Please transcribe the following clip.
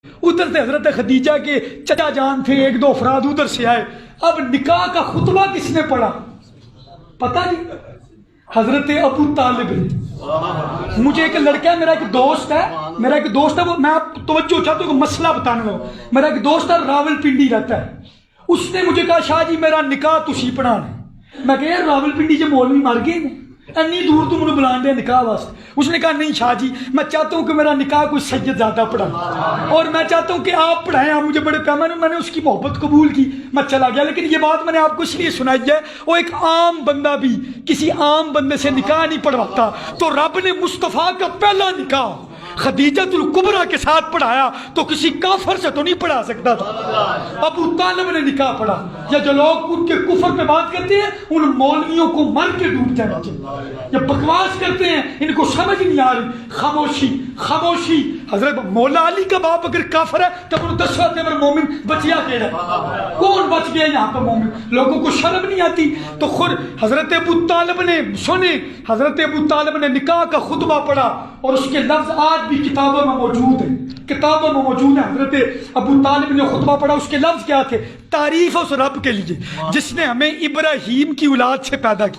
ادھر سے حضرت خدیجہ کے چچا جان تھے، ایک دو افراد ادھر سے آئے. اب نکاح کا خطبہ کس نے پڑھا پتہ نہیں؟ حضرت ابو طالب نے. مجھے ایک لڑکا ہے، میرا ایک دوست ہے وہ، میں آپ توجہ چاہتا ہوں کہ مسئلہ بتانا ہو. میرا ایک دوست ہے راول پنڈی رہتا ہے. اس نے مجھے کہا شاہ جی میرا نکاح تسی پڑھانا. میں کہا یار راول پنڈی جو مولوی مر گئے نے، اتنی دور تو مجھے بلان دے نکاح واسطے. اس نے کہا نہیں شاہ جی میں چاہتا ہوں کہ میرا نکاح کوئی سید زیادہ پڑھائے، اور میں چاہتا ہوں کہ آپ پڑھائیں. آپ مجھے بڑے پیمانے میں نے اس کی محبت قبول کی، میں چلا گیا. لیکن یہ بات میں نے آپ کو اس لیے سنائی ہے، وہ ایک عام بندہ بھی کسی عام بندے سے نکاح نہیں پڑھواتا. تو رب نے مصطفیٰ کا پہلا نکاح خدیجۃ الکبریٰ کے ساتھ پڑھایا تو کسی کافر سے تو نہیں پڑھا سکتا تھا. ابو طالب نے نکاح پڑھا. یا جو لوگ ان کے کفر پہ بات کرتے ہیں ان مولویوں کو مر کے ڈوب جانا چاہیے. یا بکواس کرتے ہیں ان کو سمجھ نہیں آ رہی. خاموشی خاموشی. حضرت مولا علی کا باپ اگر کافر ہے تو انہوں نے 10 نمبر مومن بچیا کہ کون بچ گیا یہاں پہ مومن؟ لوگوں کو شرم نہیں آتی. تو خود حضرت ابو طالب نے سنے، حضرت ابو طالب نے نکاح کا خطبہ پڑھا اور اس کے لفظ آج بھی کتابوں میں موجود ہیں، کتابوں میں موجود ہیں. حضرت ابو طالب نے خطبہ پڑھا، اس کے لفظ کیا تھے؟ تعریف اس رب کے لیے جس نے ہمیں ابراہیم کی اولاد سے پیدا کیا.